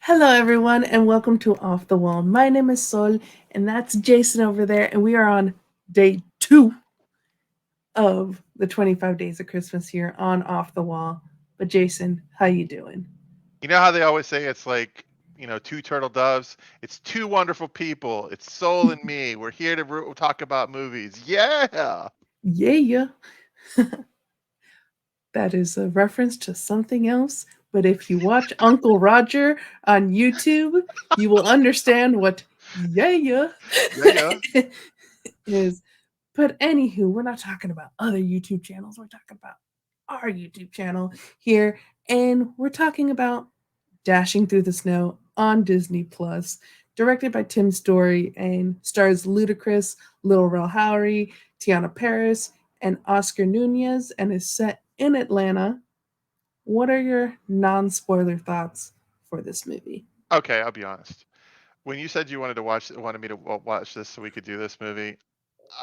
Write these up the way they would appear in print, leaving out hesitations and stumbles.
Hello, everyone, and welcome to Off the Wall. My name is Sol, and that's Jason over there, and we are on day 2 of the 25 days of Christmas here on Off the Wall. But Jason, how you doing? You know how they always say it's like, two turtle doves? It's two wonderful people. It's Soul and me. We're here to talk about movies. Yeah. Yeah, that is a reference to something else. But if you watch Uncle Roger on YouTube, you will understand what yeah Yeah, yeah. is. But anywho, we're not talking about other YouTube channels. We're talking about our YouTube channel here, and we're talking about Dashing Through the Snow on Disney Plus, directed by Tim Story and stars Ludacris, Lil Rel Howery, Tiana Paris, and Oscar Nunez, and is set in Atlanta. What are your non-spoiler thoughts for this movie? Okay, I'll be honest. When you said you wanted me to watch this so we could do this movie,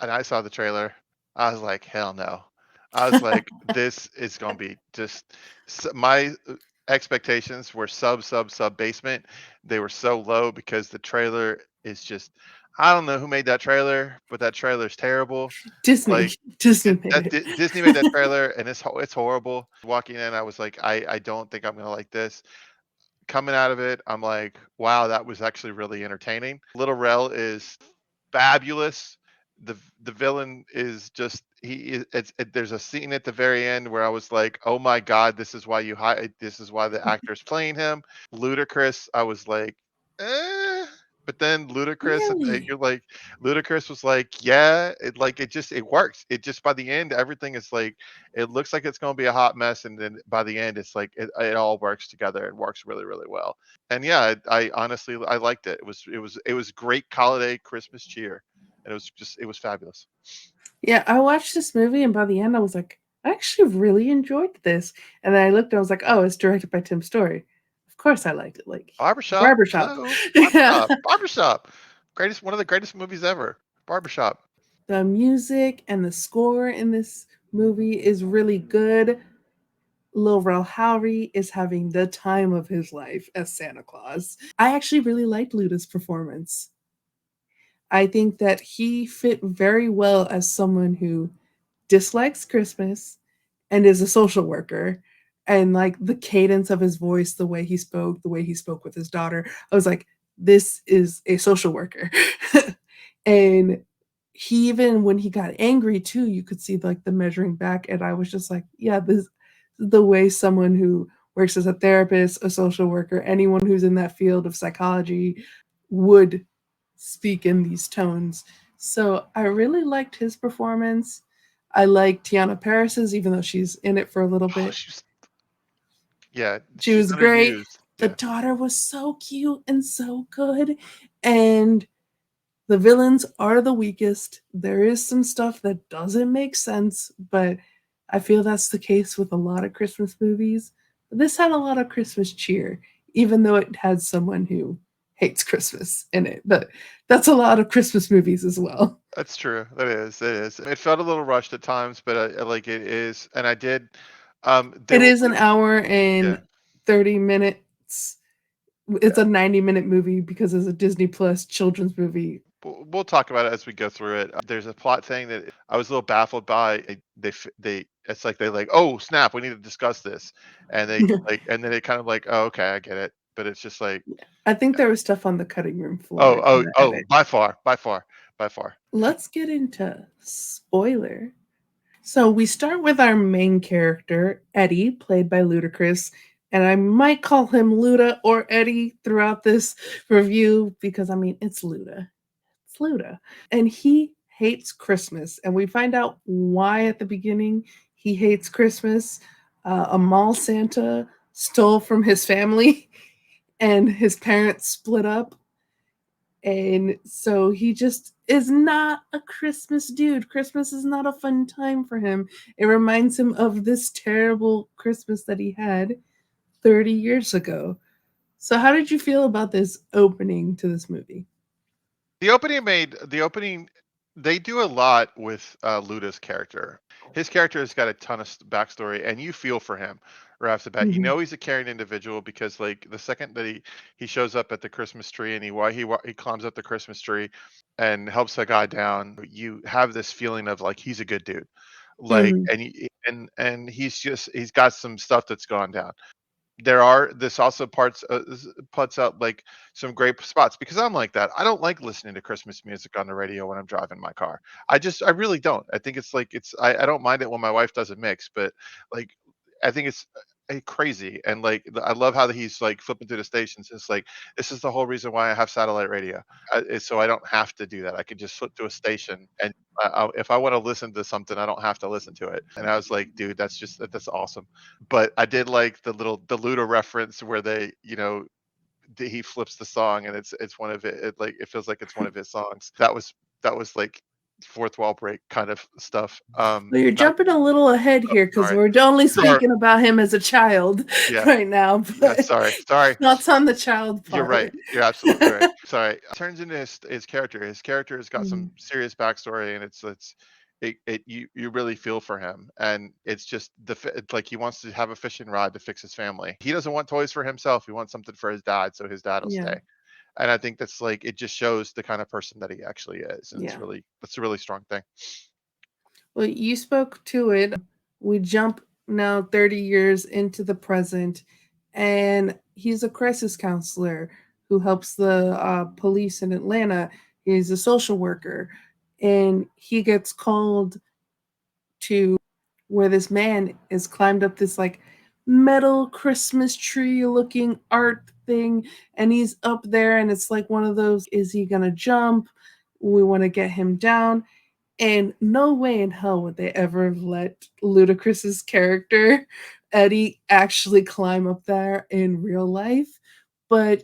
and I saw the trailer, I was like, hell no. I was like, this is gonna be just my expectations were sub basement. They were so low because the trailer is just. I don't know who made that trailer, but that trailer is terrible. Disney. Like Disney made Disney made that it. trailer, and it's horrible. Walking in, I was like, I don't think I'm gonna like this. Coming out of it, I'm like, wow, that was actually really entertaining. Little Rel is fabulous. The villain is just he is there's a scene at the very end where I was like, oh my god, this is why the actor's playing him. Ludacris, I was like, eh. But then Ludacris, Really? you're like, Ludacris was like, yeah, it works. It just by the end, everything is like, it looks like it's going to be a hot mess, and then by the end, it's like it all works together. It works really, really well. And yeah, I honestly I liked it. It was great holiday Christmas cheer, and it was fabulous. Yeah, I watched this movie, and by the end, I was like, I actually really enjoyed this. And then I looked, and I was like, oh, it's directed by Tim Story. Of course, I liked it. Like Barbershop, Barbershop. hello, Yeah. Barbershop, greatest one of the greatest movies ever. Barbershop. The music and the score in this movie is really good. Lil Rel Howery is having the time of his life as Santa Claus. I actually really liked Luda's performance. I think that he fit very well as someone who dislikes Christmas and is a social worker. And like the cadence of his voice, the way he spoke with his daughter, I was like, this is a social worker. And he, even when he got angry too, you could see like the measuring back. And I was just like, yeah, this is the way someone who works as a therapist, a social worker, anyone who's in that field of psychology would speak in these tones. So I really liked his performance. I like Tiana Paris's, even though she's in it for a little Oh, bit. yeah, She she's was great. underused. The Yeah. daughter was so cute and so good. And the villains are the weakest. There is some stuff that doesn't make sense, but I feel that's the case with a lot of Christmas movies. This had a lot of Christmas cheer, even though it had someone who hates Christmas in it. But that's a lot of Christmas movies as well. That's true. That is. It is. It felt a little rushed at times, but like it is. And I did. It There were is an hour and yeah. 30 minutes. It's Yeah. a 90-minute movie because it's a Disney Plus children's movie. We'll talk about it as we go through it. There's a plot thing that I was a little baffled by. They it's like they like, oh snap, we need to discuss this, and they like, and then it kind of like, oh okay, I get it, but it's just like, I think there was stuff on the cutting room floor oh in oh the oh, edit. by far, by far, by far. Let's get into spoiler. So we start with our main character, Eddie, played by Ludacris, and I might call him Luda or Eddie throughout this review because I mean it's Luda. It's Luda. And he hates Christmas, and we find out why at the beginning he hates Christmas. A mall Santa stole from his family, and his parents split up, and so he just is not a Christmas dude. Christmas is not a fun time for him. It reminds him of this terrible Christmas that he had 30 years ago. So, how did you feel about this opening to this movie? The opening They do a lot with Luda's character. His character has got a ton of backstory, and you feel for him right off the bat. You Mhm. know he's a caring individual because, like, the second that he shows up at the Christmas tree and he climbs up the Christmas tree and helps that guy down, you have this feeling of like he's a good dude, like, Mhm. and he's got some stuff that's gone down. There are this also puts out like some great spots because I'm like that. I don't like listening to Christmas music on the radio when I'm driving my car. I really don't. I think it's like I don't mind it when my wife does a mix, but like I think it's crazy and like I love how he's like flipping through the stations. It's like this is the whole reason why I have satellite radio, is so I don't have to do that. I can just flip to a station and if I want to listen to something, I don't have to listen to it. And I was like, dude, that's awesome. But I did like the Luda reference where he flips the song and it's one of like it feels like it's one of his songs. That was like fourth wall break kind of stuff. Well, you're Not jumping a little ahead oh, here because sorry. we're only Sorry. speaking about him as a child Yeah. right now, Yeah, but sorry. Sorry. thoughts on the child You're right. part. You're absolutely right. Sorry. Turns into his character. His character has got some Mhm. serious backstory, and you really feel for him, and it's just it's like he wants to have a fishing rod to fix his family. He doesn't want toys for himself. He wants something for his dad, so his dad will Yeah, stay. And I think that's like it just shows the kind of person that he actually is, and yeah. that's a really strong thing. Well, you spoke to it. We jump now 30 years into the present, and he's a crisis counselor who helps the police in Atlanta. He's a social worker, and he gets called to where this man is climbed up this like metal Christmas tree looking art thing, and he's up there, and it's like one of those, is he gonna jump? We want to get him down. And no way in hell would they ever have let Ludacris's character, Eddie, actually climb up there in real life. But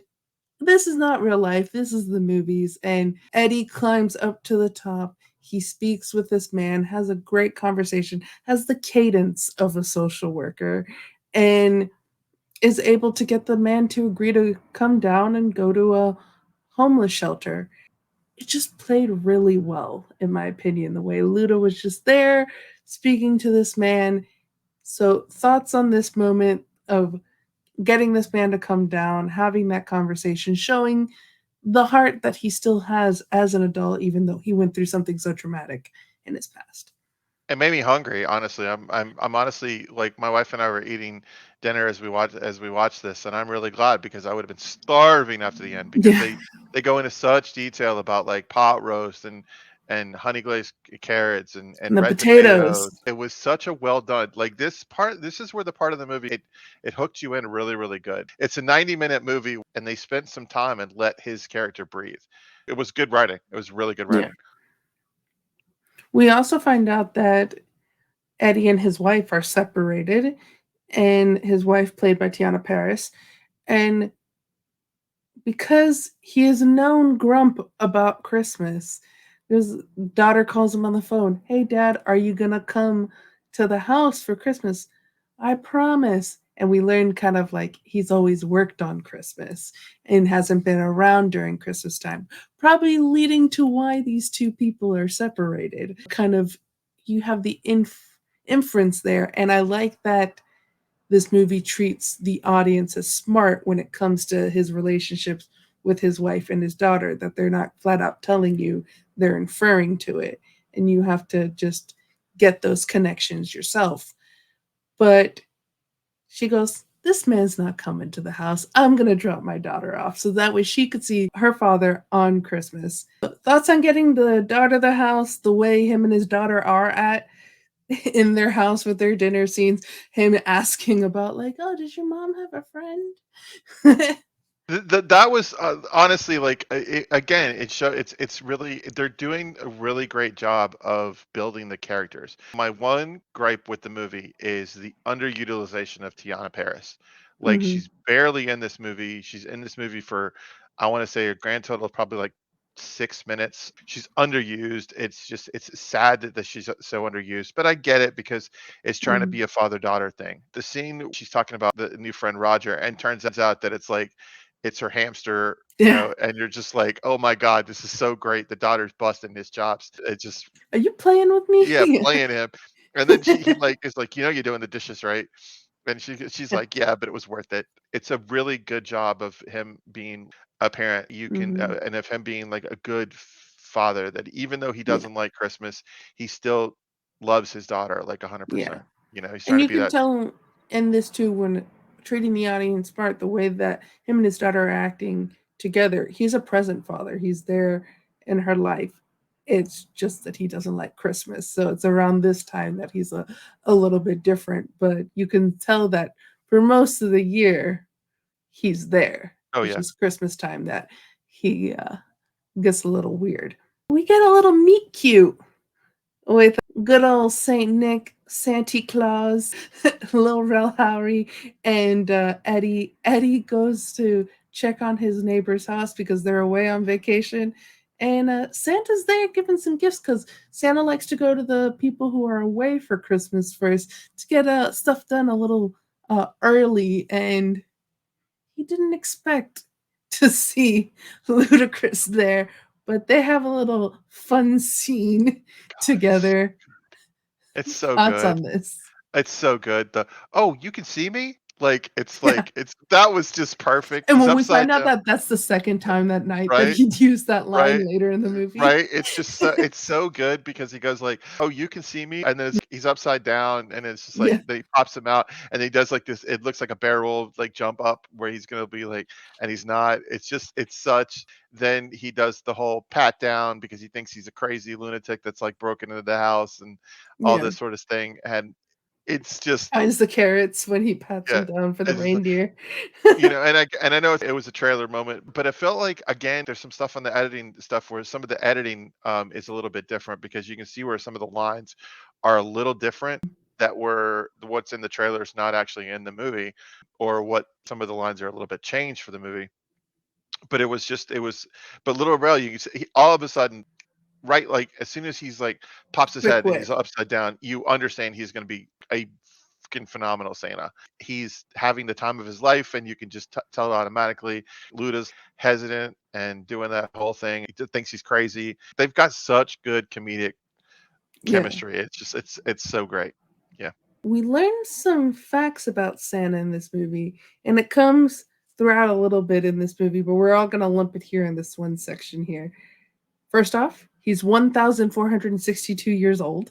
this is not real life. This is the movies. And Eddie climbs up to the top. He speaks with this man, has a great conversation, has the cadence of a social worker, and is able to get the man to agree to come down and go to a homeless shelter. It just played really well, in my opinion, the way Luda was just there speaking to this man. So, thoughts on this moment of getting this man to come down, having that conversation, showing the heart that he still has as an adult, even though he went through something so traumatic in his past. It made me hungry, honestly. I'm honestly like my wife and I were eating dinner as we watched this, and I'm really glad because I would have been starving after the end because Yeah, they go into such detail about like pot roast and honey glazed carrots and and the red potatoes. potatoes. It was such a well done. Like this is where the part of the movie it hooked you in really really good. It's a 90-minute movie, and they spent some time and let his character breathe. It was good writing. It was really good Yeah. writing. We also find out that Eddie and his wife are separated, and his wife, played by Tiana Paris, and because he is a known grump about Christmas. His daughter calls him on the phone. Hey, Dad, are you going to come to the house for Christmas? I promise. And we learn kind of like he's always worked on Christmas and hasn't been around during Christmas time, probably leading to why these two people are separated. Kind of, you have the inference there. And I like that this movie treats the audience as smart when it comes to his relationships with his wife and his daughter, that they're not flat out telling you, they're inferring to it. And you have to just get those connections yourself. But she goes, this man's not coming to the house. I'm going to drop my daughter off so that way she could see her father on Christmas. Thoughts on getting the daughter to the house the way him and his daughter are at in their house with their dinner scenes, him asking about like, "Oh, does your mom have a friend?" That was honestly like again it's really they're doing a really great job of building the characters. My one gripe with the movie is the underutilization of Tiana Paris. Like Mhm. she's barely in this movie. She's in this movie for I want to say a grand total of probably like 6 minutes. She's underused. It's sad that she's so underused, but I get it because it's trying to Mhm. be a father daughter thing. The scene she's talking about the new friend Roger, and turns out that it's like it's her hamster, Yeah. and you're just like, "Oh my god, this is so great. The daughter's busting his chops." It just Are you playing with yeah, me? playing him. And then he like is like, "You're doing the dishes, right?" And she's Yeah. like, "Yeah, but it was worth it." It's a really good job of him being a parent. You can Mhm. and of him being like a good father, that even though he Yeah. doesn't like Christmas, he still loves his daughter like Yeah. 100%. He's trying And to you be can that. tell in this too when treating the audience part the way that him and his daughter are acting together. He's a present father. He's there in her life. It's just that he doesn't like Christmas. So it's around this time that he's a little bit different. But you can tell that for most of the year, he's there. Oh It's yeah. just Christmas time that he gets a little weird. We get a little meet cute with good old Saint Nick, Santa Claus, Lil Rel Howery, and Eddie. Eddie goes to check on his neighbor's house because they're away on vacation. And Santa's there giving some gifts because Santa likes to go to the people who are away for Christmas first to get stuff done a little early. And he didn't expect to see Ludacris there, but they have a little fun scene God, together. it's so Thoughts good. on this? It's so good. "Oh, you can see me?" Yeah. It's that was just perfect. And He's when we upside find out down, that that's the second time that night that right? he'd used that line Right? later in the movie. Right? It's so good because he goes like, "Oh, you can see me?" And then he's upside down, and it's just like Yeah, they pops him out, and he does like this. It looks like a barrel like jump up where he's gonna be like, and he's not. It's such. Then he does the whole pat down because he thinks he's a crazy lunatic that's like broken into the house and all yeah. this sort of thing, and it's just Finds the carrots when he pats yeah. them down for the It's just reindeer. and I know it was a trailer moment, but it felt like again there's some stuff on the editing stuff where some of the editing is a little bit different because you can see where some of the lines are a little different that were what's in the trailer is not actually in the movie, or what some of the lines are a little bit changed for the movie. But but Little Rel, you can see all of a sudden, right, like as soon as he's like pops his Quick head and he's wit. upside down, you understand he's going to be a fucking phenomenal Santa. He's having the time of his life, and you can just tell automatically. Luda's hesitant and doing that whole thing. He just thinks he's crazy. They've got such good comedic Yeah. chemistry. It's so great. Yeah. We learn some facts about Santa in this movie, and it comes throughout a little bit in this movie, but we're all going to lump it here in this one section here. First off, he's 1,462 years old,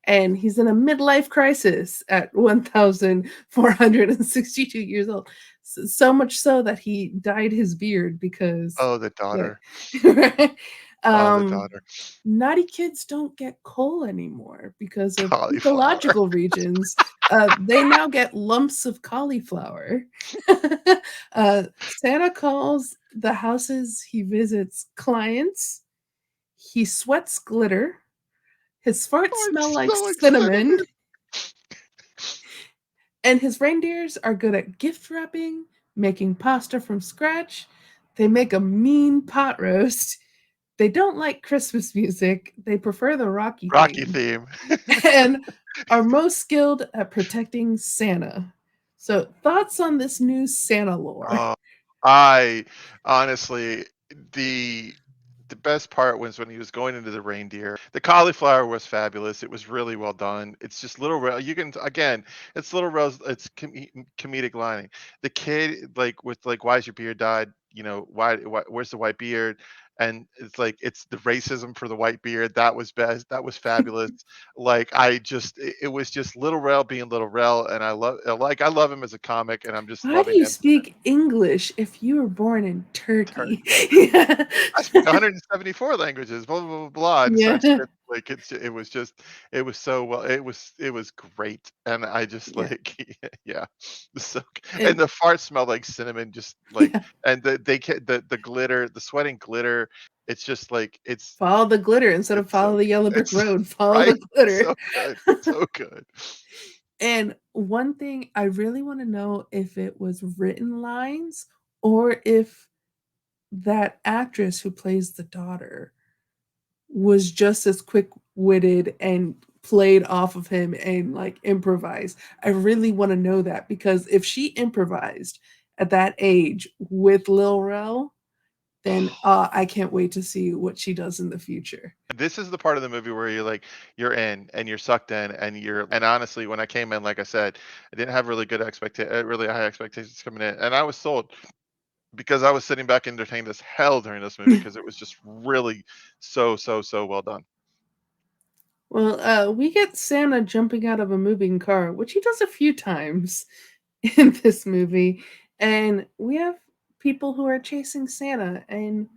and he's in a midlife crisis at 1,462 years old. So much so that he dyed his beard because, Oh, the like, daughter. right? Oh, the um, daughter. naughty kids don't get coal anymore because of Cauliflower. ecological regions. They now get lumps of cauliflower. Santa calls the houses he visits clients. He sweats glitter. His farts Oh, smell it's like so like cinnamon. cinnamon. And his reindeers are good at gift wrapping, making pasta from scratch. They make a mean pot roast. They don't like Christmas music. They prefer the Rocky Rocky theme theme. and are most skilled at protecting Santa. So, thoughts on this new Santa lore? Oh, I honestly the the best part was when he was going into the reindeer. The cauliflower was fabulous. It was really well done. It's just little Rel. You can again, it's little Rose. It's comedic lining. The kid like with like, why is your beard dyed? Why where's the white beard? And it's like it's the racism for the white beard. That was best. That was fabulous. Like it was just Little Rel being Little Rel, and I love him as a comic, and I'm just Why do loving you him. speak English if you were born in Turkey? Turkey. Yeah. I speak 174 languages, blah blah blah blah in Yeah. Sanskrit. Like it was just it was so well it was great, and I just Yeah. like yeah, so and And the fart smelled like cinnamon, just like yeah. and the glitter, the sweating glitter. It's just like Follow the glitter instead of it's so follow the yellow brick it's road. Follow right, the glitter. so good, so good. And one thing I really want to know if it was written lines or if that actress who plays the daughter was just as quick-witted and played off of him and like improvised. I really want to know that because if she improvised at that age with Lil Rel, then I can't wait to see what she does in the future. This is the part of the movie where you're like, you're in and you're sucked in and honestly, when I came in, like I said, I didn't have really high expectations coming in, and I was sold because I was sitting back entertained as hell during this movie because it was just really so well done. Well, we get Santa jumping out of a moving car, which he does a few times in this movie, and we have people who are chasing Santa, and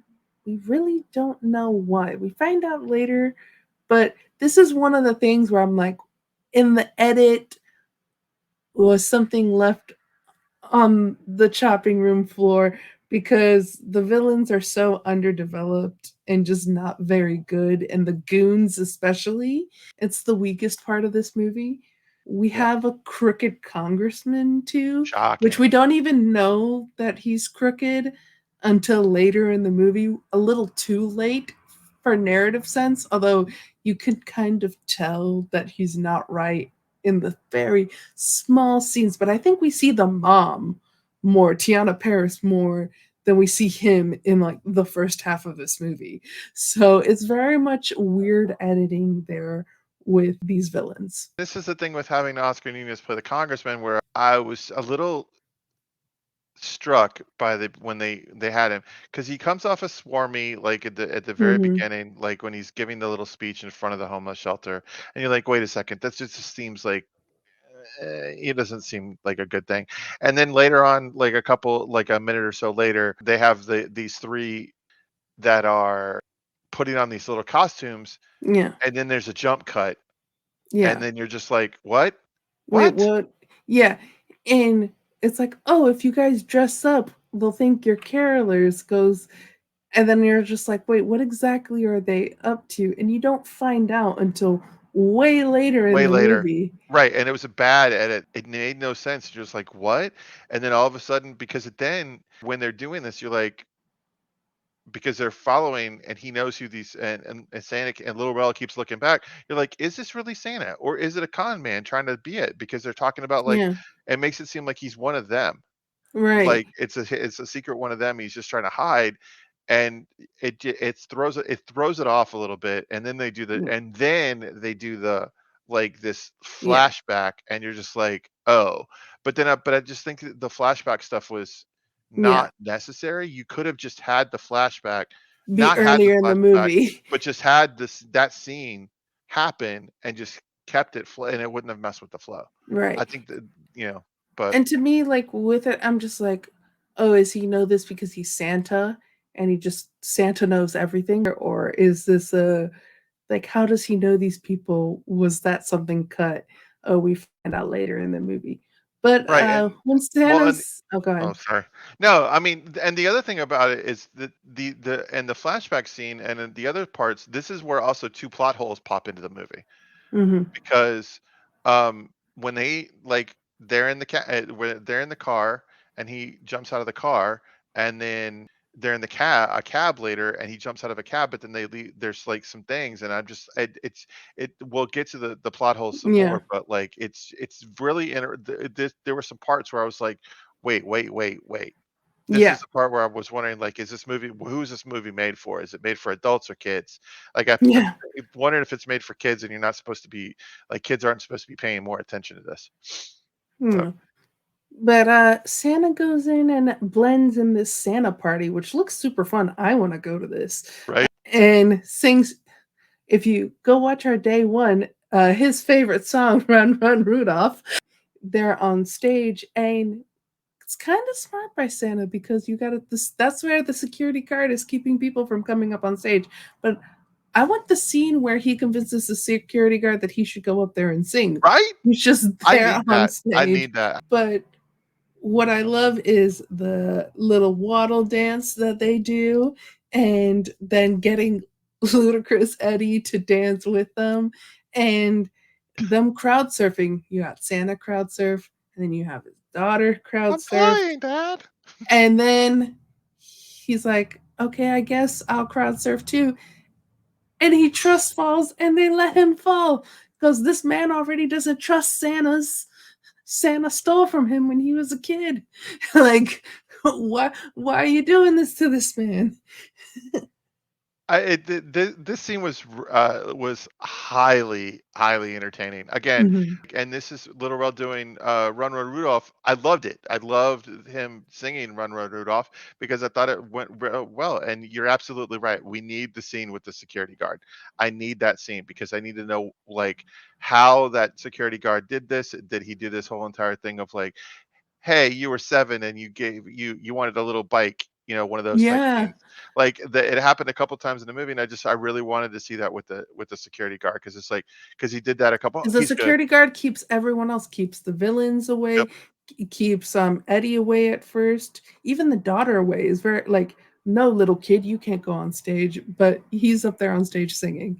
we really don't know why. We find out later, but this is one of the things where I'm like, in the edit was something left on the chopping room floor because the villains are so underdeveloped and just not very good, and the goons especially. It's the weakest part of this movie. We Yeah, have a crooked congressman too, which shocking. we don't even know that he's crooked until later in the movie, a little too late for narrative sense, although you could kind of tell that he's not right in the very small scenes. But I think we see the mom more, Tiana Paris more than we see him in like the first half of this movie. So it's very much weird editing there with these villains. This is the thing with having Oscar Nunez play the congressman, where I was a little struck by the when they had him because he comes off as swarmy like at the very Mm-hmm. beginning, like when he's giving the little speech in front of the homeless shelter, and you're like, wait a second, that just seems like it doesn't seem like a good thing. And then later on, like a minute or so later, they have these three that are putting on these little costumes, Yeah. and then there's a jump cut, and Yeah. then you're just like, Wait, what? what? Yeah. And it's like, oh, if you guys dress up, they'll think you're carolers. Goes, and then you're just like, wait, what exactly are they up to? And you don't find out until way later in Way the later. movie. Right, and it was a bad edit. It made no sense. You're just like, "What?" And then all of a sudden, because then when they're doing this, you're like, because they're following and he knows who these and Santa and Little Rel keeps looking back. You're like, "Is this really Santa or is it a con man trying to be it?" Because they're talking about like Yeah. it makes it seem like he's one of them. Right. Like it's a secret one of them. He's just trying to hide, and it throws it off a little bit. Mm, And then they do the like this yeah. flashback, and you're just like, oh. But I just think that the flashback stuff was Yeah. not necessary. You could have just had the flashback, Be not had the earlier in the flashback, movie. but just had that scene happen and just kept it and it wouldn't have messed with the flow. Right. I think that but And to me, like with it, I'm just like, oh, is he know this because he's Santa and he just Santa knows everything? Or is this a like how does he know these people? Was that something cut? Oh, we find out later in the movie. But right. And when well, and Santa's oh oh, god. sorry. No, I mean, and the other thing about it is that the flashback scene and then the other parts. This is where also two plot holes pop into the movie Mm-hmm. because when when they're in the car and he jumps out of the car, and then they're in the cab later, and he jumps out of a cab, but then they leave, there's like some things, and I'm just it we'll get to the plot holes some Yeah. more, but like it's really there were some parts where I was like, wait. This Yeah. is the part where I was wondering, like, who is this movie made for? Is it made for adults or kids? Like, I'm Yeah. wondering if it's made for kids and you're not supposed to be like, kids aren't supposed to be paying more attention to this. But Hmm. But Santa goes in and blends in this Santa party, which looks super fun. I want to go to this. right, And sings if you go watch our day one, his favorite song, Run Run Rudolph, they're on stage and it's kind of smart by Santa because you got to this that's where the security guard is keeping people from coming up on stage. But I want the scene where he convinces the security guard that he should go up there and sing. right. He's just I there need on that. I stage. need that. But what I love is the little waddle dance that they do, and then getting Ludacris Eddie to dance with them, and them crowd surfing. You got Santa crowd surf, and then you have his daughter crowd I'm surf, trying, Dad. and then he's like, "Okay, I guess I'll crowd surf too." And he trust falls, and they let him fall because this man already doesn't trust Santas. Santa stole from him when he was a kid. Like, why are you doing this to this man? This scene was highly entertaining. Again, Mhm. and this is Little Rel doing Run Run Rudolph. I loved it. I loved him singing Run Run Rudolph because I thought it went well. And you're absolutely right. We need the scene with the security guard. I need that scene because I need to know like how that security guard did this. Did he do this whole entire thing of like, hey, you were 7 and you wanted a little bike, one of those type Yeah, scenes. Like, it happened a couple times in the movie, and I really wanted to see that with the security guard because it's like because he did that a couple. because the He's good. security guard keeps everyone else, keeps the villains Yep. away, keeps Eddie away at first, even the daughter away. Is very like, no, little kid, you can't go on stage, but he's up there on stage singing.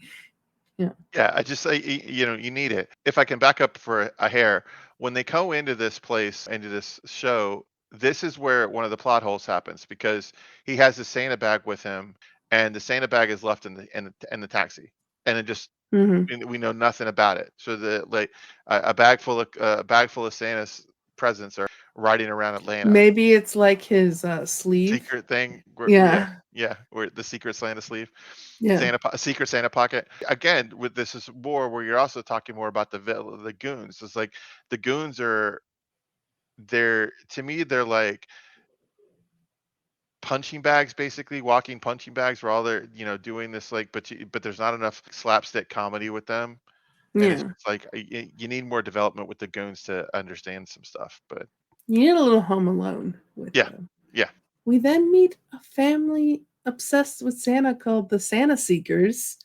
Yeah. Yeah, I just say you need it. If I can back up for a hair, when they go into this place, into this show, this is where one of the plot holes happens because he has the Santa bag with him, and the Santa bag is left in the taxi, and it just Hmm. we know nothing about it. So the like a bag full of Santa's presents are riding around Atlanta. Maybe it's like his sleeve. Secret thing, yeah, Yeah. yeah, where the secret Santa sleeve, Yeah. secret Santa pocket. Again, with this is more where you're also talking more about the goons. It's like the goons they're to me they're like punching bags, basically walking punching bags, where all they're doing this like, but there's not enough slapstick comedy with them, and it's Yeah. just like you need more development with the goons to understand some stuff. But You need a little Home Alone with yeah, them. yeah, We then meet a family obsessed with Santa called the Santa Seekers.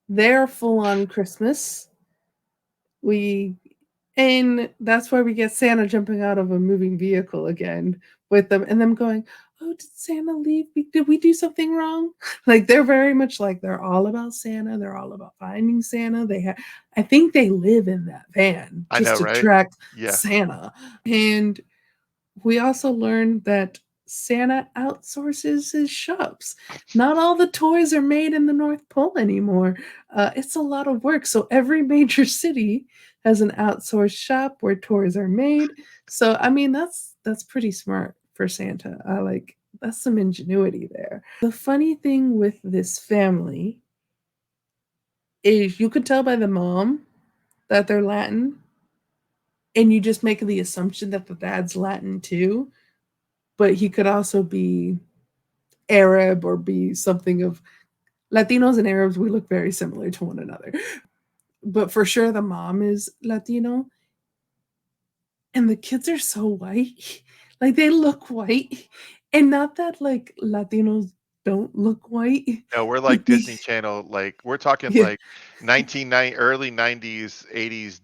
They're full on Christmas. We and that's why we get Santa jumping out of a moving vehicle again with them and them going, "Oh, did Santa leave? Did we do something wrong?" Like they're very much like they're all about Santa. They're all about finding Santa. I think they live in that van I just know, to right? track Yeah. Santa. And we also learned that Santa outsources his shops. Not all the toys are made in the North Pole anymore. It's a lot of work. So every major city has an outsourced shop where toys are made. So I mean that's pretty smart for Santa. I like that's some ingenuity there. The funny thing with this family is you could tell by the mom that they're Latin, and you just make the assumption that the dad's Latin too, but he could also be Arab or be something of Latinos and Arabs. We look very similar to one another, but for sure the mom is Latino, and the kids are so white, like they look white, and not that like Latinos don't look white, No, we're but like Disney Channel, like we're talking yeah, like 1990 early 90s, 80s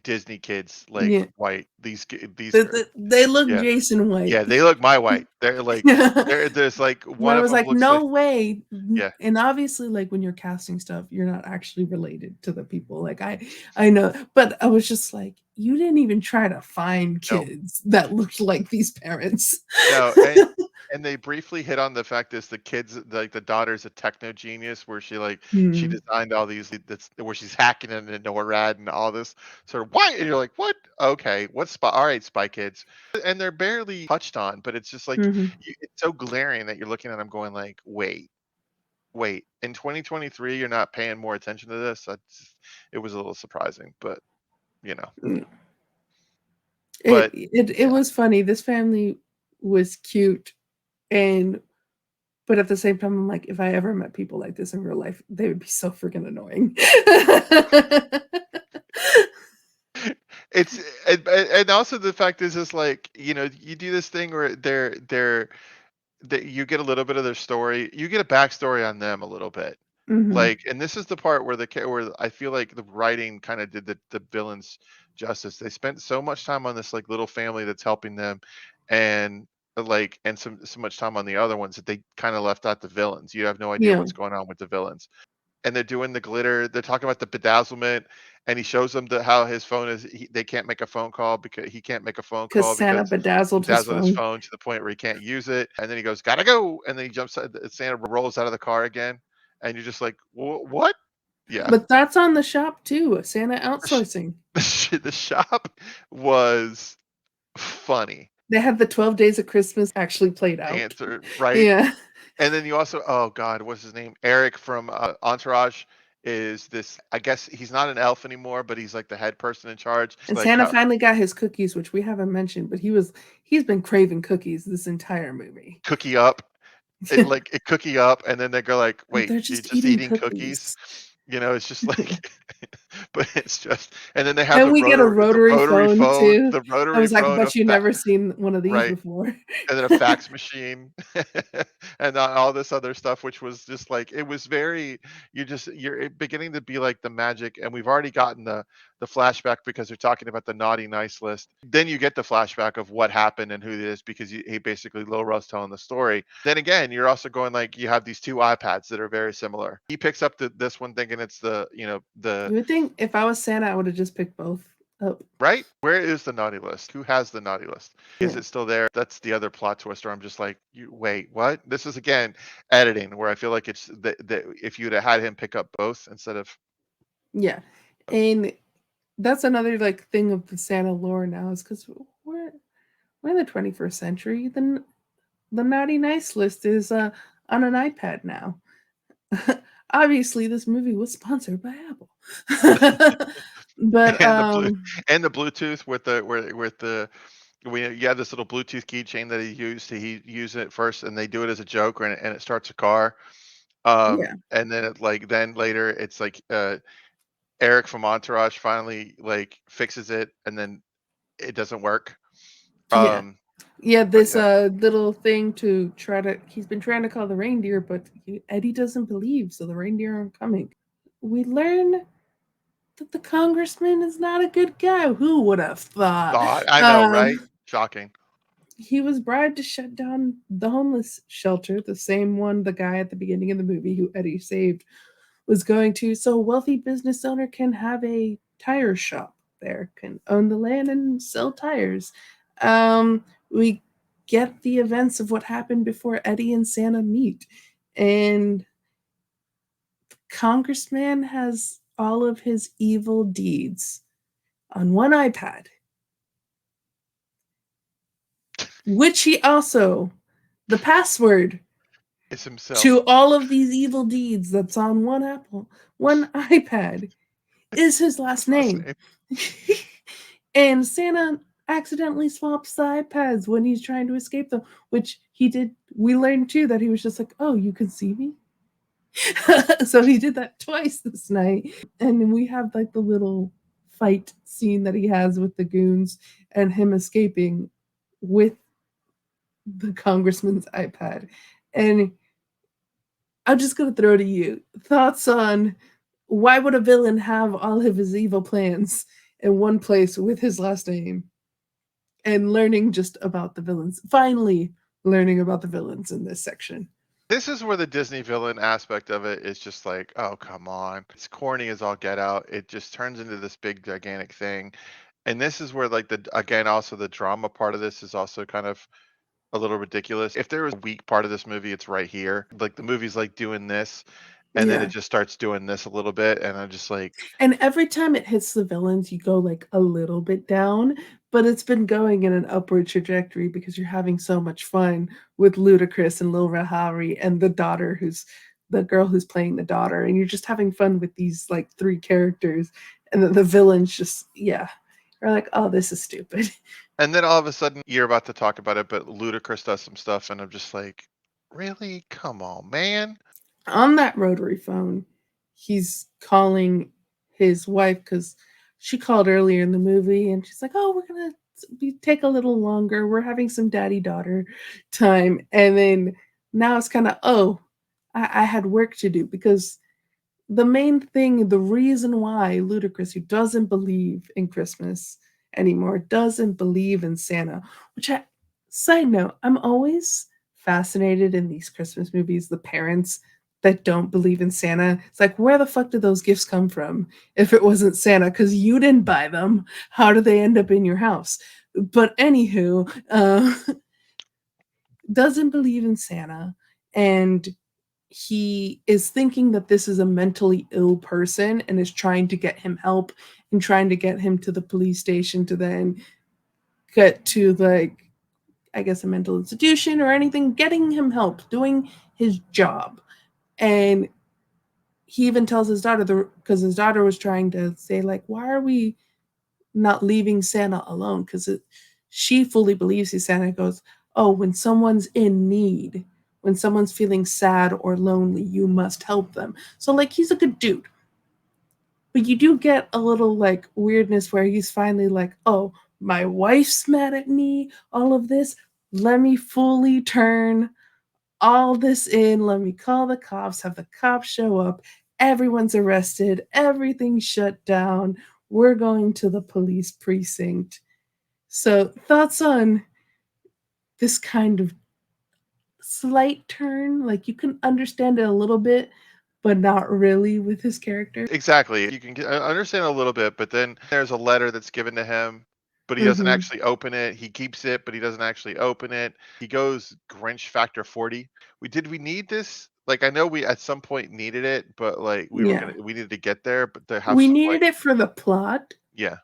Disney kids like yeah, white. These they look yeah. Jason White. Yeah, they look my white. They're like there's like And one I of was them like, looks like no way. yeah. And obviously, like when you're casting stuff, you're not actually related to the people. Like I know, but I was just like, you didn't even try to find No. kids that looked like these parents. No, and they briefly hit on the fact is the kids like the daughter's a techno genius where she Hmm. designed all these that's where she's hacking into NORAD and all this sort of why and you're like, what? Okay, what spy all right, Spy Kids. And they're barely touched on, but it's just like Hmm. it's so glaring that you're looking at them going like, wait, in 2023 you're not paying more attention to this. It was a little surprising, but you know. It But it yeah. was funny. This family was cute, and but at the same time, I'm like, if I ever met people like this in real life, they would be so freaking annoying. It's and also the fact is like you do this thing where that you get a little bit of their story, you get a backstory on them a little bit, Hmm. like, and this is the part where where I feel like the writing kind of did the villains justice. They spent so much time on this like little family that's helping them, and like and so much time on the other ones that they kind of left out the villains. You have no idea Yeah, what's going on with the villains and they're doing the glitter. They're talking about the bedazzlement, and he shows them how his phone is. They can't make a phone call because he can't make a phone because call Santa because bedazzled his bedazzled his phone. phone to the point where he can't use it. And then he goes, "Gotta go," and then he jumps. Santa rolls out of the car again, and you're just like, What?" Yeah. But that's on the shop too, Santa The sh outsourcing. the shop was funny. They had the 12 Days of Christmas actually played out. Answer, right? Yeah. And then you also, oh God, what's his name? Eric from Entourage is this. I guess he's not an elf anymore, but he's like the head person in charge. It's And like Santa finally got his cookies, which we haven't mentioned, but he's been craving cookies this entire movie. cookie up, it cookie up, and then they go like, wait, They're you're just just eating eating cookies? cookies. It's just like, but it's just, and then they have And we get a rotary phone too. the I rotary was like, I phone, bet you never seen one of these right? before. And then a fax machine and all this other stuff, which was just like, it was very, you're beginning to be like the magic. And we've already gotten the flashback because they're talking about the naughty nice list. Then you get the flashback of what happened and who it is, because he basically, Lil Rel's telling the story. Then again, you're also going like, you have these two iPads that are very similar. He picks up this one thinking it's the You would think if I was Santa, I would have just picked both up. right? Where is the naughty list? Who has the naughty list? Is Yeah. it still there? That's the other plot twist where I'm just like, you wait, what? This is again editing where I feel like it's that if you'd have had him pick up both instead of Yeah. And that's another like thing of the Santa lore now is because we're in the 21st century. The naughty nice list is on an iPad now. Obviously, this movie was sponsored by Apple. But and the Bluetooth with the where with the we you have this little Bluetooth keychain that he used it first and they do it as a joke and it starts a car. yeah, And then then later it's like Eric from Entourage finally like fixes it and then it doesn't work. yeah, Um yeah. but This yeah. little thing to try to he's been trying to call the reindeer, but Eddie doesn't believe, so the reindeer aren't coming. We learn that the congressman is not a good guy. Who would have thought? God, I know, right? Um, Shocking. he was bribed to shut down the homeless shelter, the same one the guy at the beginning of the movie who Eddie saved was going to, so a wealthy business owner can have a tire shop there, can own the land and sell tires. We get the events of what happened before Eddie and Santa meet, and the congressman has all of his evil deeds on one iPad, which he also the password It's himself. to all of these evil deeds that's on one iPad is his last Last name. name. And Santa accidentally swaps the iPads when he's trying to escape them, which he did. We learned too that he was just like, oh, you can see me. So he did that twice this night. And we have like the little fight scene that he has with the goons and him escaping with the congressman's iPad. And I'm just going to throw to you thoughts on why would a villain have all of his evil plans in one place with his last name and learning just about the villains? Finally, learning about the villains in this section. This is where the Disney villain aspect of it is just like, oh, come on. It's corny as all get out. It just turns into this big, gigantic thing. And this is where, like, again, also the drama part of this is also kind of a little ridiculous. If there was a weak part of this movie, it's right here. Like, the movie's like doing this, and then it Yeah. just starts doing this a little bit. And I'm just like, And every time it hits the villains, you go like a little bit down, but it's been going in an upward trajectory because you're having so much fun with Ludacris and Lil Rahari and the daughter who's the girl who's playing the daughter, and you're just having fun with these like three characters, and then the villains just you're like, oh, this is stupid. and then all of a sudden you're about to talk about it, but Ludacris does some stuff, and I'm just like, really? Come on, man. On that rotary phone, he's calling his wife because she called earlier in the movie and she's like, oh, we're going to take a little longer. We're having some daddy daughter time. And then now it's kind of, oh, I had work to do because the main thing, the reason why Ludacris, who doesn't believe in Christmas anymore, doesn't believe in Santa, which side note, I'm always fascinated in these Christmas movies, the parents that don't believe in Santa. It's like, where the fuck did those gifts come from if it wasn't Santa? Because you didn't buy them. How did they end up in your house? But anywho, doesn't believe in Santa and he is thinking that this is a mentally ill person and is trying to get him help and trying to get him to the police station to then get to, like, I guess a mental institution or anything, getting him help, doing his job. And he even tells his daughter, because his daughter was trying to say, like, why are we not leaving Santa alone? Because she fully believes he's Santa. Goes, oh, when someone's in need, when someone's feeling sad or lonely, you must help them. So, like, he's a good dude. But you do get a little, like, weirdness where he's finally like, oh, my wife's mad at me, all of this. Let me fully turn all this in. Let me call the cops, have the cops show up. Everyone's arrested, everything's shut down. We're going to the police precinct. So, thoughts on this kind of slight turn? Like, you can understand it a little bit, but not really with his character. Exactly. You can understand a little bit, but then there's a letter that's given to him, but he doesn't Mm-hmm. actually open it. He keeps it, but he doesn't actually open it. He goes Grinch factor 40. We need this? Like, I know we at some point needed it, but like Yeah. we needed to get there, but to have We some like needed it for the plot, yeah.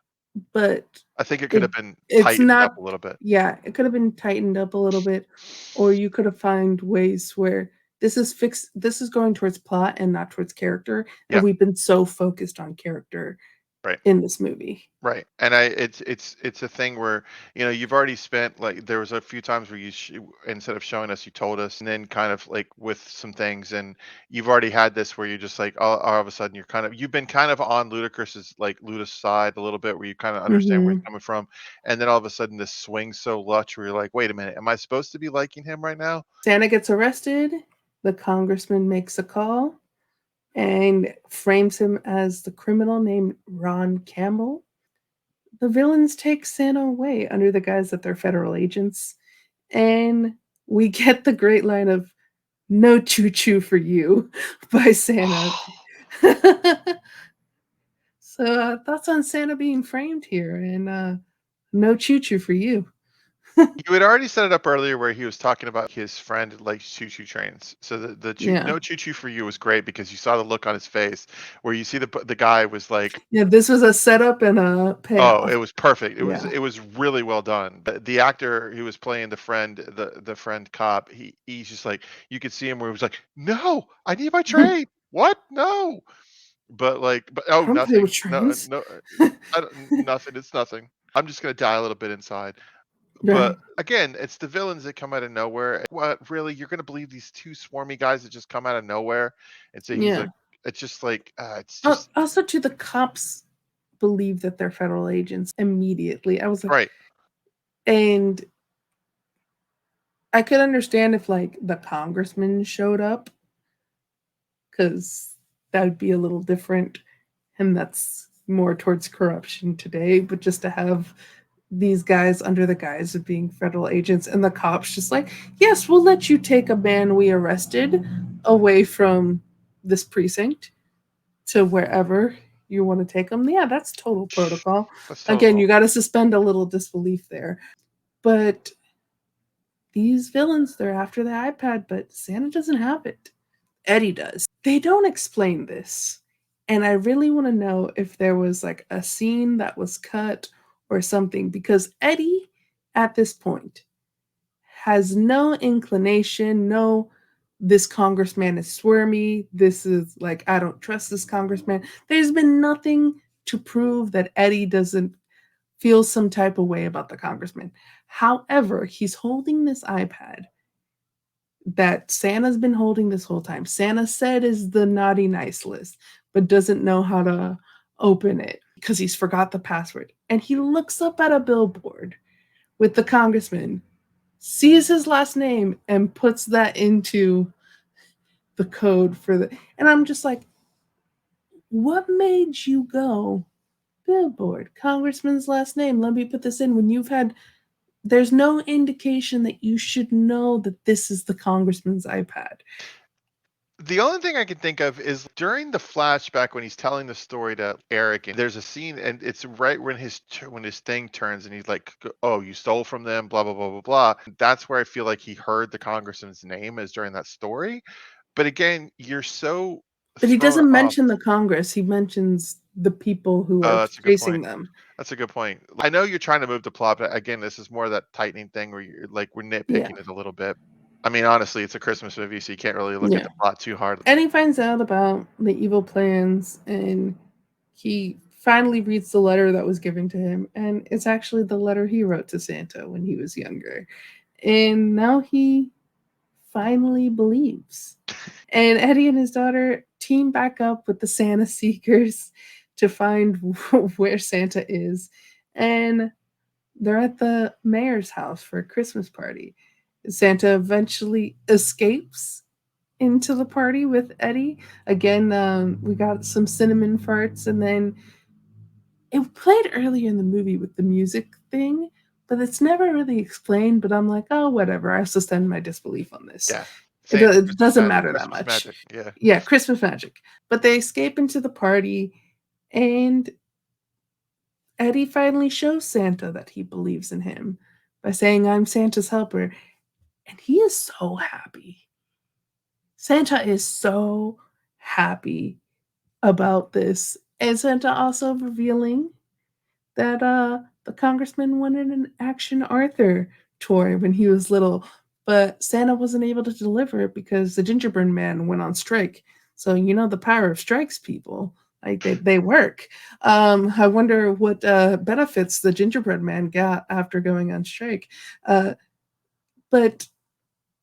but I think it could it have been it's tightened not. up a little bit. Yeah, it could have been tightened up a little bit, or you could have found ways where this is going towards plot and not towards character, and Yeah, we've been so focused on character right. in this movie. Right. And it's a thing where, you've already spent like there was a few times where instead of showing us, you told us, and then kind of like with some things, and you've already had this where you're just like all of a sudden you've been kind of on Ludacris's like Luda's side a little bit where you kind of understand where he's Mhm. coming from, and then all of a sudden this swings so much where you're like, wait a minute, am I supposed to be liking him right now? Santa gets arrested, the congressman makes a call and frames him as the criminal named Ron Campbell. The villains take Santa away under the guise that they're federal agents, and we get the great line of "No choo choo for you" by Santa. So, thoughts on Santa being framed here, and "No choo choo for you." You had already set it up earlier where he was talking about his friend likes choo-choo trains. So Yeah, no choo-choo for you was great because you saw the look on his face where you see the guy was like, yeah. This was a setup and a oh, payoff. it was perfect. Yeah. It was really well done. The actor who was playing the friend cop, he's just like you could see him where he was like, no, I need my train. What? No. But I oh, don't play nothing. with No, trains. no, nothing. It's nothing. I'm just gonna die a little bit inside. But Right. again, it's the villains that come out of nowhere. What really? You're gonna believe these two swarmy guys that just come out of nowhere and say he's Yeah. like? It's just like it's just Also, to the cops believe that they're federal agents immediately. I was like, right. and I could understand if like the congressman showed up because that would be a little different, and that's more towards corruption today. But just to have these guys under the guise of being federal agents and the cops just like, yes, we'll let you take a man we arrested away from this precinct to wherever you want to take them. Yeah, that's total protocol. That's Again, total. you got to suspend a little disbelief there. But these villains, they're after the iPad, but Santa doesn't have it. Eddie does. They don't explain this. And I really want to know if there was like a scene that was cut or something, because Eddie at this point has no inclination, no, this congressman is squirmy. This is like, I don't trust this congressman. There's been nothing to prove that Eddie doesn't feel some type of way about the congressman. However, he's holding this iPad that Santa's been holding this whole time. Santa said is the naughty nice list, but doesn't know how to open it because he's forgot the password. And he looks up at a billboard with the congressman, sees his last name, and puts that into the code for the. And I'm just like, what made you go billboard, congressman's last name? Let me put this in when you've had. There's no indication that you should know that this is the congressman's iPad. The only thing I can think of is during the flashback when he's telling the story to Eric, and there's a scene, and it's right when when his thing turns, and he's like, "Oh, you stole from them," blah blah blah blah blah. That's where I feel like he heard the congressman's name is during that story. But again, you're so But he thrown doesn't off. mention the Congress, he mentions the people who Oh, are that's a good chasing point. them. That's a good point. I know you're trying to move the plot, but again, this is more of that tightening thing where you're like we're Yeah, nitpicking it a little bit. I mean, honestly, it's a Christmas movie, so you can't really look at yeah. the plot too hard. Eddie finds out about the evil plans and he finally reads the letter that was given to him, and it's actually the letter he wrote to Santa when he was younger. And now he finally believes. And Eddie and his daughter team back up with the Santa Seekers to find where Santa is. And they're at the mayor's house for a Christmas party. Santa eventually escapes into the party with Eddie. Again, we got some cinnamon farts, and then it played earlier in the movie with the music thing, but it's never really explained. But I'm like, oh, whatever. I suspend my disbelief on this. Yeah, same It Christmas doesn't magic. matter that Christmas much. magic. Yeah. Yeah, Christmas magic. But they escape into the party, and Eddie finally shows Santa that he believes in him by saying, I'm Santa's helper. And he is so happy. Santa is so happy about this. And Santa also revealing that the congressman wanted an Action Arthur toy when he was little, but Santa wasn't able to deliver it because the gingerbread man went on strike. So you know the power of strikes, people. Like they work. I wonder what benefits the gingerbread man got after going on strike. Uh, but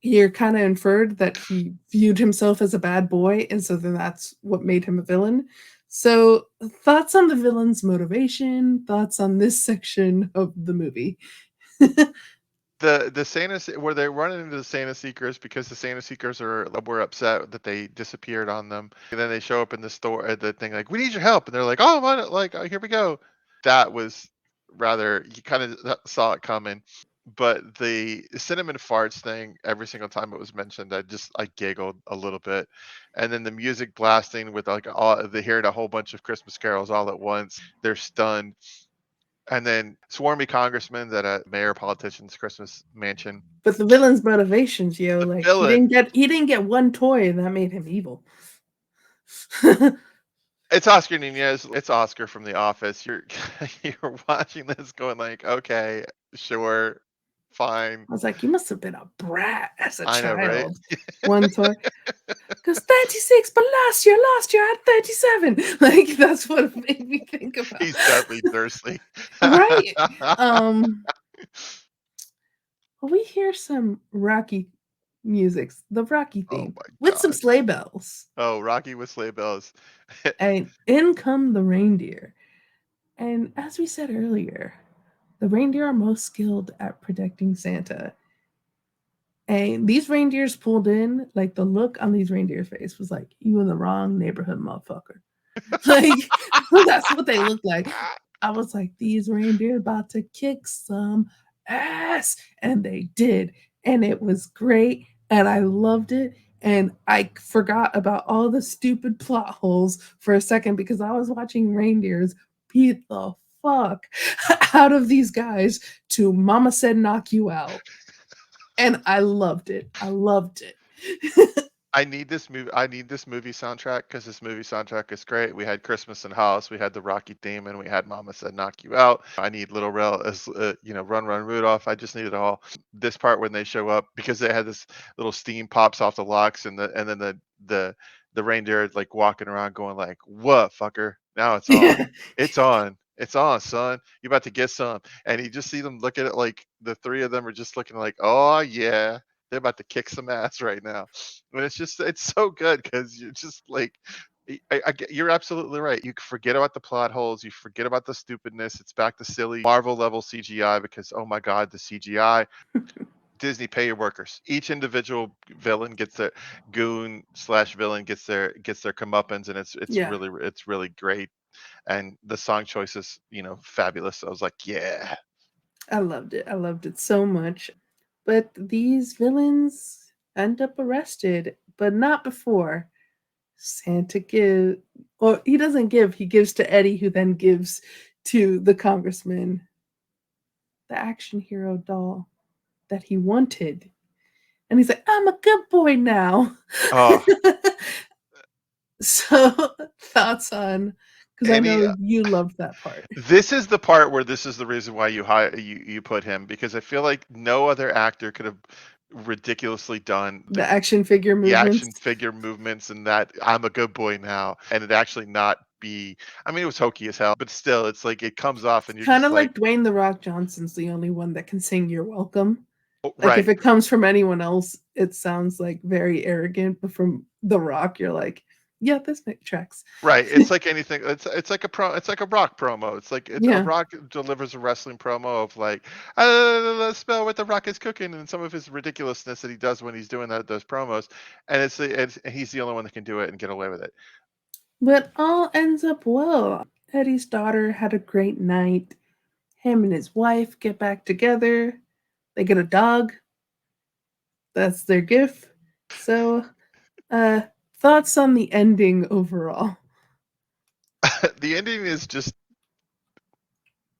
you're kind of inferred that he viewed himself as a bad boy, and so then that's what made him a villain. So, thoughts on the villain's motivation? Thoughts on this section of the movie? The Santa where they run into the Santa Seekers because the Santa Seekers were upset that they disappeared on them, and then they show up in the store at the thing like we need your help, and they're like oh like oh, here we go. That was rather you kind of saw it coming, but the cinnamon farts thing every single time it was mentioned, I giggled a little bit, and then the music blasting with like all they hearing a whole bunch of Christmas carols all at once, they're stunned. And then swarmy congressmen at a mayor politician's Christmas mansion. But the villain's motivations, yo, The like villain, he didn't get one toy and that made him evil. it's Oscar Nunez. It's Oscar from The Office. You're you're watching this going like, okay, sure, fine. I was like, you must have been a brat as a I know, right? child. One toy. Because 36, but last year I had 37. Like, that's what it made me think about. He's definitely thirsty. Right? Um, we hear some Rocky music, the Rocky Oh theme, my with some god. sleigh bells. Oh, Rocky with sleigh bells. And in come the reindeer. And as we said earlier, the reindeer are most skilled at protecting Santa. And these reindeers pulled in, like the look on these reindeers' face was like, you in the wrong neighborhood, motherfucker. Like, that's what they look like. I was like, these reindeer about to kick some ass. And they did. And it was great. And I loved it. And I forgot about all the stupid plot holes for a second because I was watching reindeers beat the fuck out of these guys to Mama Said Knock You Out. And I loved it. I loved it. I need this movie soundtrack because this movie soundtrack is great. We had Christmas in House, we had the Rocky theme, and we had Mama Said Knock You Out. I need Little Rel as Run Run Rudolph. I just need it all. This part when they show up because they had this little steam pops off the locks, and then the reindeer is like walking around going like, "What fucker? Now it's on. It's on." It's on, son. You about to get some, and you just see them look at it like the three of them are just looking like, "Oh yeah, they're about to kick some ass right now." And it's so good because you're just like you're absolutely right. You forget about the plot holes, you forget about the stupidness. It's back to silly Marvel level CGI because oh my god, the CGI. Disney, pay your workers. Each individual villain gets their goon slash villain gets their comeuppance, and Yeah, it's really great. And the song choices, fabulous. I was like, yeah. I loved it. I loved it so much. But these villains end up arrested, but not before Santa give or he doesn't give, he gives to Eddie who then gives to the congressman the action hero doll that he wanted. and he's like, "I'm a good boy now." Oh, So, thoughts on, because I any know you loved that part. this is the part where this is the reason why you put him, because I feel like no other actor could have ridiculously done The action figure the action movements. figure movements and that I'm a good boy now, and it actually not be. I mean, it was hokey as hell, but still, it's like it comes off, and you're Kinda just like, like Dwayne "The Rock" Johnson's the only one that can sing "You're welcome." oh, Like, if right, it comes from anyone else, it sounds, like, very arrogant, but from The Rock, you're like, "Yeah, this makes tracks." right. It's like anything. It's like it's like a rock promo. It's like a Yeah. rock delivers a wrestling promo of like, smell what the rock is cooking, and some of his ridiculousness that he does when he's doing those promos, and he's the only one that can do it and get away with it. But all ends up well. Eddie's daughter had a great night. Him and his wife get back together. They get a dog. That's their gift. So, uh, thoughts on the ending overall? The ending is just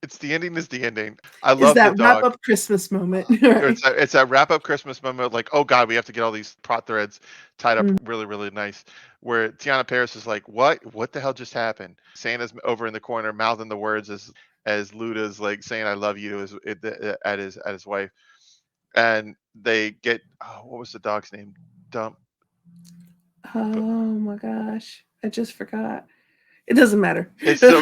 it's the ending is the ending. I Is love the that wrap dog. up Christmas moment, right? It's that wrap up Christmas moment, like, oh god, we have to get all these plot threads tied up Mm, really, really nice. Where Tiana Paris is like, "What? What the hell just happened?" Santa's over in the corner, mouthing the words as Luda's like saying "I love you" to at his wife, and they get, oh, what was the dog's name? Dump. oh my gosh, I just forgot. It doesn't matter. It's so,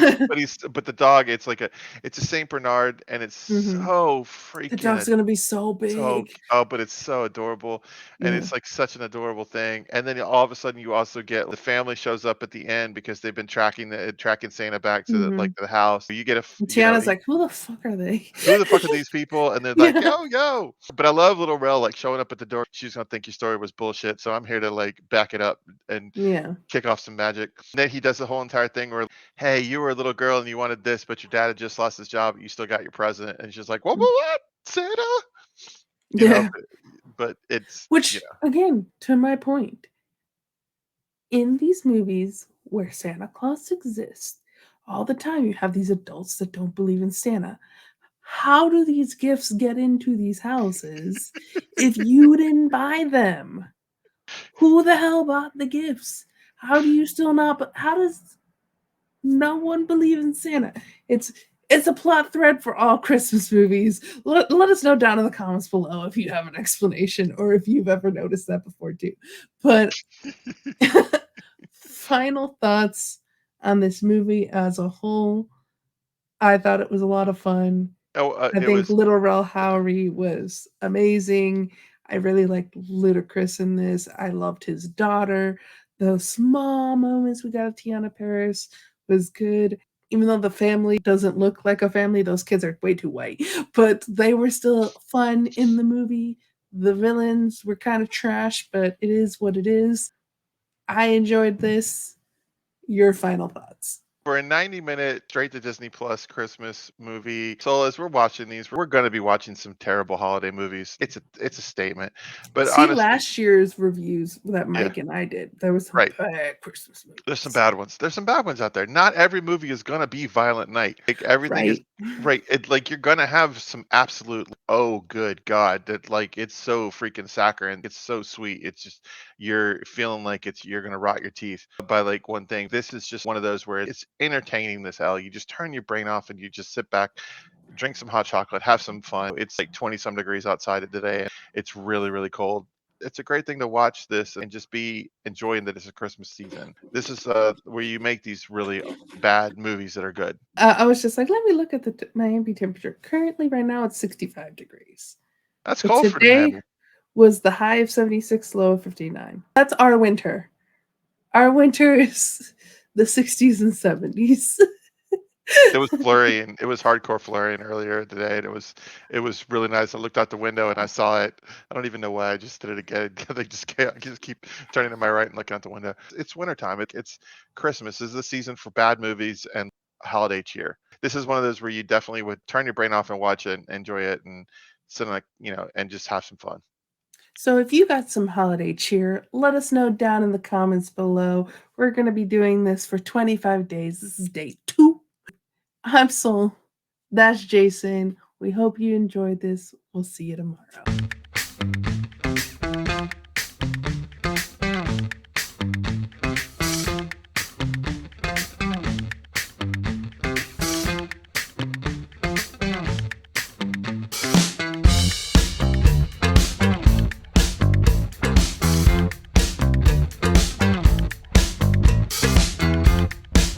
but the dog, it's a Saint Bernard, and it's Mhm. so The freaking dog's gonna be so so, big. oh, but it's so adorable, and Yeah. it's, like, such an adorable thing, and then all of a sudden, you also get the family shows up at the end because they've been tracking Santa back to Mhm. the house. You get And Tiana's like, "Who the fuck are they?" who the fuck are these people? And they're like, Yeah. "Yo, yo." But I love little Rel, like, showing up at the door. She's gonna think your story was bullshit, so I'm here to, like, back it up and Yeah. kick off some magic. And then he does the whole entire thing where, "Hey, you were a little girl and you wanted this, but your dad had just lost his job, but you still got your present." And she's like, "What, Mm. what, what? Santa?" You know, Yeah. but it's, you Which, know. again, to my point, in these movies where Santa Claus exists, all the time you have these adults that don't believe in Santa. How do these gifts get into these houses if you didn't buy them? Who the hell bought the gifts? How do you still not how does no one believe in Santa? It's it's a plot thread for all Christmas movies. Let us know down in the comments below if you have an explanation or if you've ever noticed that before too. But final thoughts on this movie as a whole. I thought it was a lot of fun. Oh, I it think was Little Rel Howery was amazing. I really liked Ludacris in this. I loved his daughter. Those small moments we got of Tiana Paris was good. Even though the family doesn't look like a family, those kids are way too white, but they were still fun in the movie. The villains were kind of trash, but it is what it is. I enjoyed this. Your final thoughts. for a 90-minute straight to Disney Plus Christmas movie. So as we're watching these, we're going to be watching some terrible holiday movies. It's a statement, but See honestly, last year's reviews that yeah, Mike and I did. There was some right. bad Christmas There's some movies. bad ones. There's some bad ones out there. Not every movie is gonna be Violent Night. Like, everything is Right. right. Like, you're gonna have some absolute, oh, good God, that, like, it's so freaking saccharine. It's so sweet. It's just you're feeling like you're gonna rot your teeth by, like, one thing. This is just one of those where it's entertaining as hell. You just turn your brain off and you just sit back, drink some hot chocolate, have some fun. It's like 20 some degrees outside today. It's really, really cold. It's a great thing to watch this and just be enjoying that it's a Christmas season. This is where you make these really bad movies that are good. I was just like, let me look at the Miami temperature. Currently, right now, it's 65 degrees. That's But cold for today Miami. was the high of 76, low of 59. That's our winter. Our winter is the 60s and 70s. It was flurry and it was hardcore flurrying earlier today, and it was really nice. I looked out the window and I saw it. I don't even know why I just did it again. I just keep turning to my right and looking out the window. It's wintertime. It's Christmas. This is the season for bad movies and holiday cheer. This is one of those where you definitely would turn your brain off and watch it, and enjoy it, and sit like, and just have some fun. So if you got some holiday cheer, let us know down in the comments below. We're going to be doing this for 25 days. This is day 2. I'm Sol. That's Jason. We hope you enjoyed this. We'll see you tomorrow.